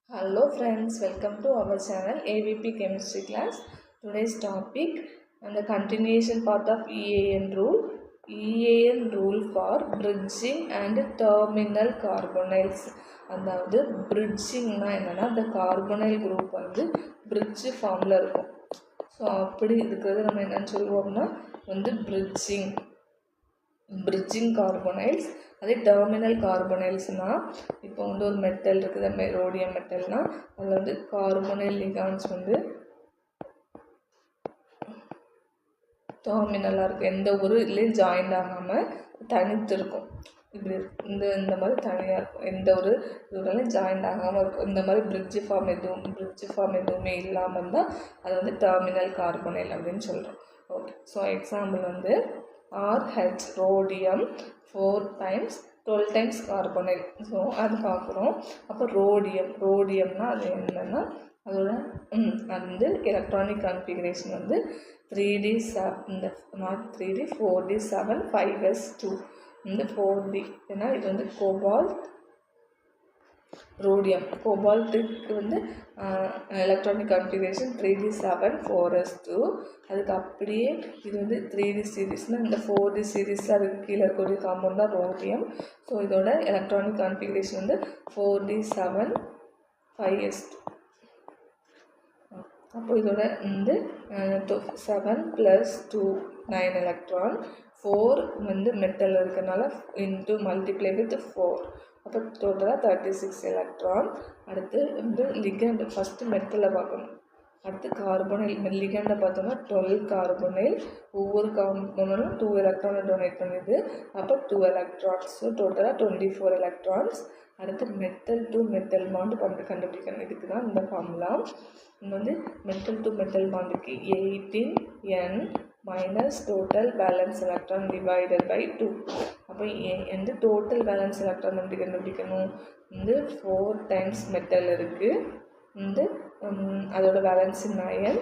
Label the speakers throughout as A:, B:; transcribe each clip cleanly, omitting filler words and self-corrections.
A: Hello friends, welcome to our channel AVP Chemistry class. Today's topic and the continuation part of EAN rule. EAN rule for bridging and terminal carbonyls. அதாவது bridgingனா என்னன்னா அந்த carbonyl group வந்து bridge ஃபார்மில் இருக்கும். So அப்படி இருக்கிறது நம்ம என்னன்னு சொல்லுவோம்னா bridging carbonyls. அதே டெர்மினல் கார்பனைல்ஸ்னால் இப்போ ஒரு மெட்டல் இருக்குது, ரோடியம் மெட்டல்னால் அதில் கார்பனைல் லிகாண்ட்ஸ் டெர்மினலாக இருக்கும். எந்த ஒரு இதுலேயும் ஜாயிண்ட் ஆகாமல் தனித்து இருக்கும். இப்படி இந்த மாதிரி தனியாக இருக்கும். எந்த ஒரு இதுலையும் ஜாயிண்ட் ஆகாமல் இருக்கும். இந்த மாதிரி பிரிட்ஜ் ஃபார்ம் எதுவுமே இல்லாமல் இருந்தால் அது டெர்மினல் கார்பனைல் அப்படின்னு சொல்கிறோம். Okay, so example RH rhodium 4 times 12 times carbonyl. So அது பார்க்குறோம். அப்போ ரோடியம்னா அது என்னென்னா அதோட electronic configuration 3D not 3D 4D 7 5s2 4D. ஏன்னா இது கோபால்ட் ரோடியம். கோபால்ட்டுக்கு எலக்ட்ரானிக் கான்ஃபிகரேஷன் 3D 7 4s2. அதுக்கு அப்படியே இது 3D சீரீஸ்னால் இந்த 4D சீரீஸ் அதுக்கு கீழே இருக்கக்கூடிய காம்பவுண்ட் தான் ரோடியம். ஸோ இதோட எலக்ட்ரானிக் கான்ஃபிகரேஷன் 4D 7 5s2. அப்போ இதோட 7 + 2 9 எலக்ட்ரான். 4 மெட்டல் இருக்கிறதுனால இன்ட்டு மல்டிப்ளை வித் 4. அப்போ டோட்டலாக 36 எலக்ட்ரான். அடுத்து லிகண்ட் ஃபஸ்ட்டு மெட்டலை பார்க்கணும். அடுத்து கார்பனைல் லிகண்டை பார்த்தோம்னா 12 கார்பனைல். ஒவ்வொரு கார்பனும் 2 எலக்ட்ரானை டொனேட் பண்ணுது. அப்போ 2 எலக்ட்ரான்ஸ். ஸோ டோட்டலாக 24 எலக்ட்ரான்ஸ். அடுத்து மெட்டல் டு மெட்டல் பாண்டு கண்டுபிடிக்கணும். இதுக்கு தான் இந்த ஃபார்முலா. மெட்டல் டு மெட்டல் பாண்டுக்கு 18n minus total valence electron divided by 2. அப்போ டோட்டல் வேலன்ஸ் எலக்ட்ரான் எப்படி கண்டுபிடிக்கணும்? 4 times மெட்டல் இருக்குது. அதோட வேலன்ஸ் 9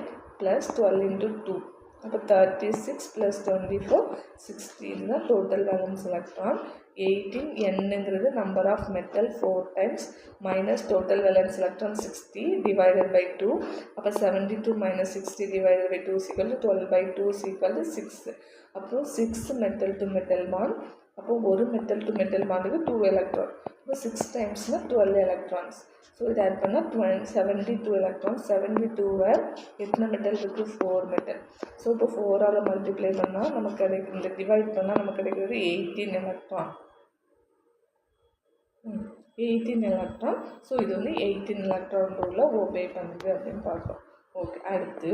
A: + 12 × 2. அப்போ 36 + 24 60. இதுதான் டோட்டல் வேலன்ஸ் எலக்ட்ரான். 18nங்கிறது number of metal 4 times minus total valence electron 60 divided by 2. அப்போ 72 - 60 டிவைடட் பை 2 = 12/2 = 6. அப்புறம் 6 மெட்டல் டு மெட்டல் பாண்ட். அப்போ ஒரு மெட்டல் டு மெட்டல் பாண்டுக்கு 2 எலக்ட்ரான். அப்போ 6 டைம்ஸ்னால் 12 எலக்ட்ரான்ஸ். ஸோ இது ஆட் பண்ணால் 72 எலக்ட்ரான்ஸ். 72 எத்தனை மெட்டல் இருக்குது? 4 மெட்டல். ஸோ இப்போ 4ஆல் மல்டிப்ளை பண்ணால் நமக்கு கிடைக்கும், டிவைட் பண்ணால் நமக்கு கிடைக்கிறது 18 எலக்ட்ரான். 18 எலக்ட்ரான். ஸோ இது 18 எலக்ட்ரான் ரூலில் ஒபே பண்ணுது அப்படின்னு பார்க்குறோம். ஓகே, அடுத்து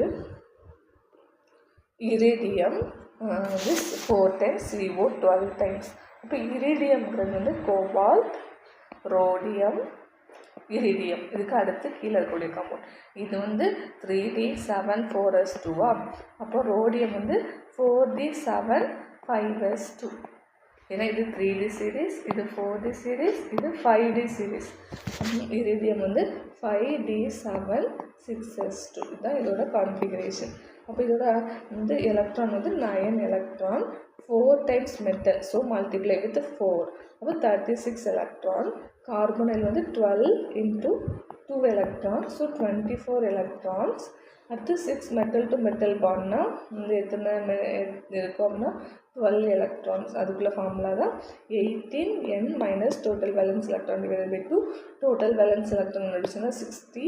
A: இரிடியம் 4 times CO 12 times. இப்போ இரிடியம்ங்கிறது கோபால்ட் ரோடியம் இரிடியம். இதுக்கு அடுத்து கீழே இருக்கக்கூடிய காம்பவுண்ட். இது 3D 7 4s2. அப்போ ரோடியம் 4D 7 5s2. ஏன்னா இது 3D சீரீஸ், இது 4D சீரீஸ், இது 5D series. Iridium 5D 7 6s2. இதுதான் இதோட கான்ஃபிகரேஷன். அப்போ இதோட electron 9 electron. 4 times metal. So multiply with 4. அப்போ 36 electron. Carbonyl 12 × 2 electron. So 24 electrons. அடுத்து 6 மெட்டல் டு மெட்டல் பாண்ட்னா எத்தனை இருக்கும் அப்படின்னா 12 எலக்ட்ரான்ஸ். அதுக்குள்ள ஃபார்முலா தான் 18n minus total valence electron divided by 2. Total valence electron அடிச்சுன்னா 60.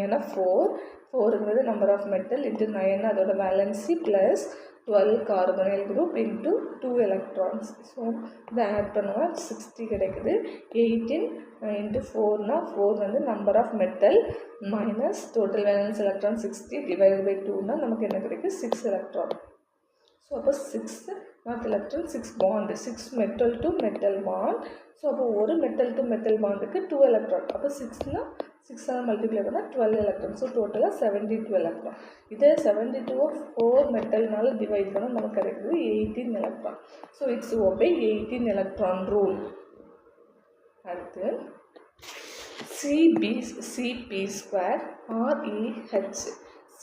A: ஏன்னா 4ங்கிறது நம்பர் ஆஃப் மெட்டல் இன்ட்டு 9 அதோட valency plus 12 carbonyl group into 2 electrons. So இதை ஆட் பண்ணுவோம், 60 கிடைக்குது. 18 × 4னா 4 number of metal minus total valence electron 60 divided by 2னா நமக்கு என்ன கிடைக்கும்? 6 எலக்ட்ரான். ஸோ அப்போ 6 நாட் electron 6 bond. 6 metal to metal bond. So அப்போ ஒரு மெட்டல் டு மெட்டல் பாண்டுக்கு 2 எலக்ட்ரான். அப்போ 6னா 6ஆல் மல்டிப்ளை பண்ணால் 12 எலக்ட்ரான். ஸோ டோட்டலாக 72 எலக்ட்ரான். இதே 72 4 மெட்டல்னால டிவைட் பண்ணால் நமக்கு கிடைக்கிறது 18 electron. So it's obey 18 electron rule. அடுத்து CP2 REH.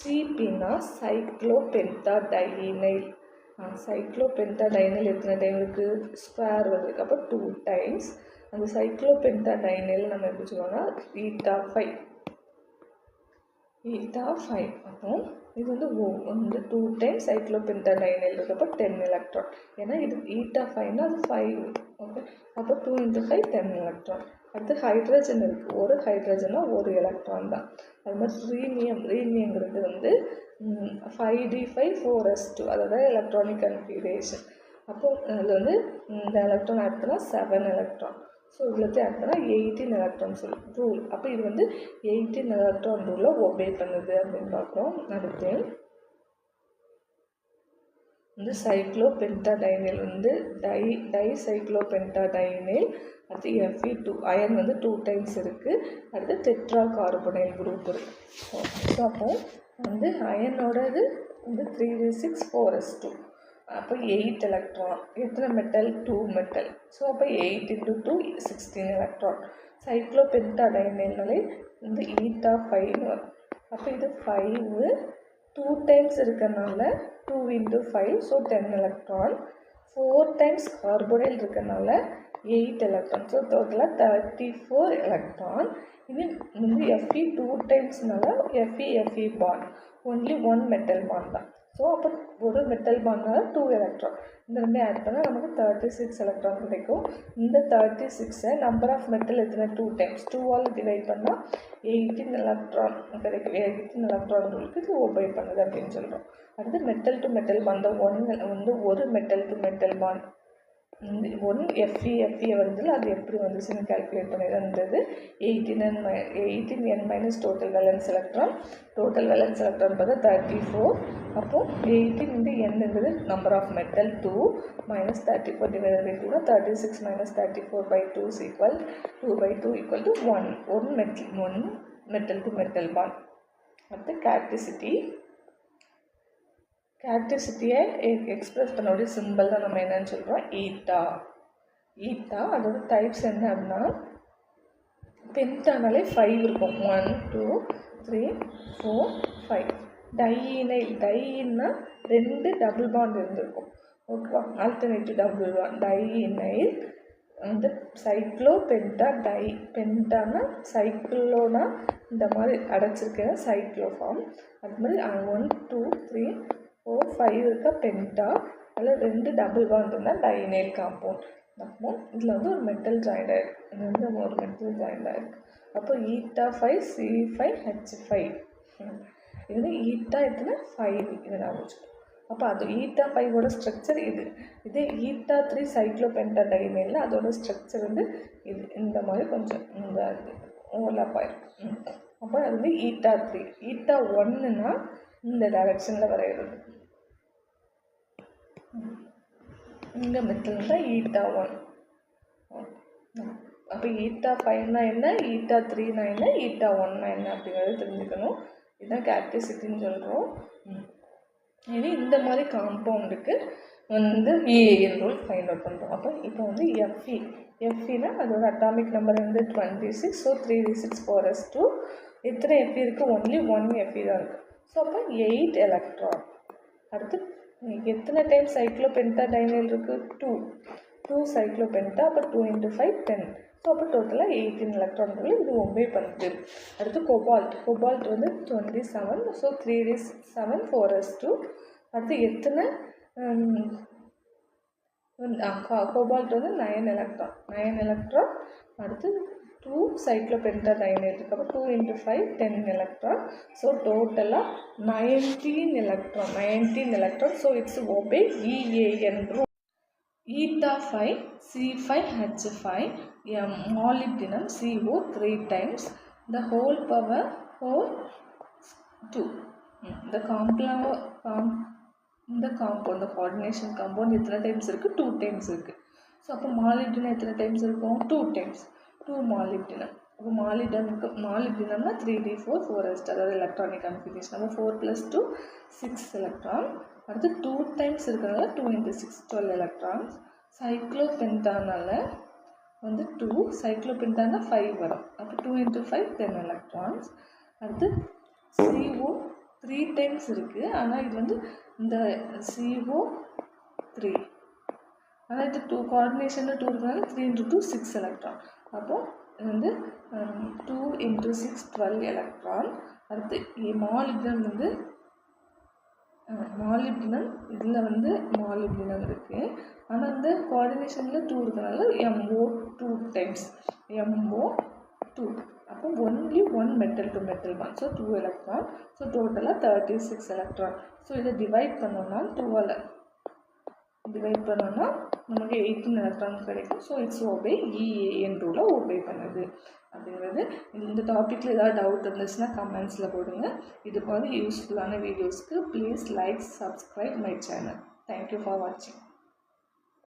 A: CPனா சைக்ளோபென்டாடைனைல். சைக்ளோபென்டாடைனைல் எத்தனை டைம் இருக்குது? ஸ்கொயர் வந்திருக்கு. அப்போ 2 times. அந்த சைக்ளோபென்டாடைனில் நம்ம எப்படி சொல்லுவோம்னா eta 5. அப்போ இது வந்து 2 டைம்ஸ் சைக்ளோபென்டாடைனில் இருக்கப்போ 10 எலக்ட்ரான். ஏன்னா இது eta 5னா அது 5. ஓகே, அப்போ 2 × 5 10 எலக்ட்ரான். அடுத்து ஹைட்ரஜன் இருக்குது, ஒரு ஹைட்ரஜனா ஒரு எலக்ட்ரான் தான். அது மாதிரி ரீனியங்கிறது வந்து 5d5 4s2, அதோட எலக்ட்ரானிக் கன்ஃபிகரேஷன். அப்போ அதில் வந்து இந்த எலக்ட்ரான் ஆட் பண்ணால் 7 எலக்ட்ரான். ஸோ இவ்வளோத்தையும் ஆட் பண்ணால் 18 எலக்ட்ரான் ரூல். அப்போ இது வந்து 18 எலக்ட்ரான் ரூலை ஒபே பண்ணுது அப்படின்னு பார்க்குறோம். அடுத்து வந்து சைக்ளோபென்டாடைனில் வந்து டைசைக்ளோபென்டாடைனில், அடுத்து Fe2 அயன் வந்து 2 டைம்ஸ் இருக்குது. அடுத்து டெட்ரா கார்பனைல் குரூப் இருக்குது. ஸோ அப்போ வந்து அயனோடது வந்து 3d6 4s2. அப்போ 8 எலக்ட்ரான். எத்தனை மெட்டல்? 2 மெட்டல். ஸோ அப்போ 8 × 2 16 எலக்ட்ரான். சைக்ளோபென்டாடைனில்னாலே வந்து eta 5 வரும். அப்போ இது 5 2 டைம்ஸ் இருக்கனால 2 × 5, ஸோ 10 எலக்ட்ரான். 4 டைம்ஸ் கார்பனைல் இருக்கனால 8 எலக்ட்ரான். ஸோ டோட்டலாக 34 எலக்ட்ரான். இது வந்து Fe 2 டைம்ஸ்னால Fe bond, only 1 metal bond தான். ஸோ அப்போ ஒரு மெட்டல் பாண்ட்னால 2 எலக்ட்ரான். இந்த ரெண்டே ஆட் பண்ணால் நமக்கு 36 எலக்ட்ரான் கிடைக்கும். இந்த 36 நம்பர் ஆஃப் மெட்டல் எத்தனை? 2 டைம்ஸ். 2ஆல் டிவைட் பண்ணால் 18 எலக்ட்ரான் கிடைக்கும். 18 எலக்ட்ரான் ரூலுக்கு இது ஒபே பண்ணுது அப்படின்னு சொல்கிறோம். அடுத்து மெட்டல் டு மெட்டல் பாண்ட் வந்து ஒரு metal to metal bond 1 Fe வருது. அது எப்படி வந்துச்சுன்னு கால்குலேட் பண்ணியிருந்தது. 18n minus total valence electron. Total valence electron பார்த்தா 34. அப்போது 18 × nங்கிறது number of metal 2 minus 34 divided by 2னா 36 மைனஸ் 34/2 is equal 2/2 equal to 1 metal to metal bond. அடுத்து கேரக்டரிஸ்டியை எக்ஸ்பிரஸ் பண்ணக்கூடிய சிம்பிள் தான் நம்ம என்னன்னு சொல்கிறோம், ஈட்டா. அதோட டைப்ஸ் என்ன அப்படின்னா, பென்டானாலே 5 இருக்கும். 1 2 3 4 5. டையின்னா 2 டபுள் பாண்ட் இருந்திருக்கும். ஓகேவா, ஆல்டர்னேட்டிவ் டபுள் பாண்ட். டையினைல் வந்து பென்டானா சைக்ளோனா இந்த மாதிரி அடைச்சிருக்க சைக்ளோ ஃபார்ம். அது மாதிரி 1 2 3 4 5 இருக்க பென்டா. அதில் 2 டபுள் பாண்ட் இருந்தால் டைனைல் காம்பவுண்ட். அப்போ இதில் வந்து ஒரு மெட்டல் ஜாயிண்ட் ஆகிருக்கு. இது வந்து ஒரு மெட்டல் ஜாயிண்ட் ஆகிருக்கு. அப்போ eta 5 C5 H5. இது வந்து eta எத்தனை? 5. இதை நான் வச்சுக்கணும். அப்போ அது eta 5ஓட ஸ்ட்ரக்சர் இதே eta 3 சைக்ளோபென்டாடைனில் அதோட ஸ்ட்ரக்சர் வந்து இந்த மாதிரி கொஞ்சம் இந்த ஓவர்லாப் ஆகிருக்கும். அப்போ அது வந்து eta 3. eta 1ன்னா இந்த டைரக்ஷனில் வரைகிறது. இந்த மெத்தட் தான் eta 1. அப்போ eta 5னா என்ன, eta 3னா என்ன, eta 1னா என்ன அப்படிங்கிறது தெரிஞ்சுக்கணும். இதுதான் கேரக்டரிஸ்டிக்னு சொல்கிறோம். இனி இந்த மாதிரி காம்பவுண்டுக்கு வந்து EAN ரூல் ஃபைண்ட் அவுட் பண்ணுறோம். அப்போ இப்போ வந்து Feனா அதோட அட்டாமிக் நம்பர் வந்து 26. So 3d6 4s2. எத்தனை Fe இருக்குது? ஒன்லி 1 Fe தான் இருக்குது. ஸோ அப்போ 8 எலக்ட்ரான். அடுத்து எத்தனை டைம் சைக்ளோபென்டாடைனில் இருக்குது? 2 சைக்ளோபென்டா. அப்போ 2 × 5 10. ஸோ அப்போ டோட்டலாக 18 எலக்ட்ரான்கள் இது ஒபே பண்ணுது. அடுத்து கோபால்ட் வந்து 27. So 3d7 4s2. அடுத்து எத்தனை கோபால்ட் வந்து 9 எலக்ட்ரான். அடுத்து 2 சைக்ளோபென்டாடைனைல் இருக்குது. அப்போ 2 × 5 10 எலக்ட்ரான். ஸோ டோட்டலாக 19 electron. So it's obey EAN rule. eta 5 C5 H5 molybdenum CO 3 times the whole power 2. The compound the coordination compound எத்தனை டைம்ஸ் இருக்குது? 2 டைம்ஸ் இருக்குது. ஸோ அப்போ மாலிப்டினம் எத்தனை டைம்ஸ் இருக்கும்? 2 டைம்ஸ். 2 மாலிப்டினம். அப்போ மாலிப்டினம்னா 3d4 4s2, அதாவது electronic configuration. அப்போ 4 + 2 6 electron. அடுத்து 2 டைம்ஸ் இருக்கிறனால 2 × 6 12 எலக்ட்ரான்ஸ். சைக்ளோபென்டானால வந்து 2, சைக்ளோபென்டானா 5 வரும். அப்போ 2 × 5 10 எலக்ட்ரான்ஸ். அடுத்து CO 3 டைம்ஸ் இருக்குது. ஆனால் இது வந்து இந்த CO 3 ஆனால் இது 2 கோஆர்டினேஷனில் 2 இருக்கிறனால 3 × 2 6 எலக்ட்ரான். அப்போது இது வந்து 2 × 6 12 எலக்ட்ரான். அடுத்து மாலிப்டினம் வந்து மாலிப்டினம் இதில் வந்து மாலிப்டினம் இருக்குது. ஆனால் இந்த கோஆர்டினேஷனில் 2 இருக்கிறனால MO2 டைம்ஸ் MO2. அப்போ only 1 metal to metal bond. So 2 electron. So டோட்டலாக 36 எலக்ட்ரான். ஸோ இதை டிவைட் பண்ணோம்னா 2ஆல் டிவைட் பண்ணோம்னா நமக்கு 18 எலக்ட்ரான் கிடைக்கும். ஸோ இட்ஸ் ஓபே EAN ரூலை ஓபே பண்ணுது அப்படிங்கிறது. இந்த டாப்பிக்கில் ஏதாவது டவுட் இருந்துச்சுன்னா கமெண்ட்ஸில் போடுங்க. இது மாதிரி யூஸ்ஃபுல்லான வீடியோஸ்க்கு please like, subscribe my channel. Thank you for வாட்சிங்.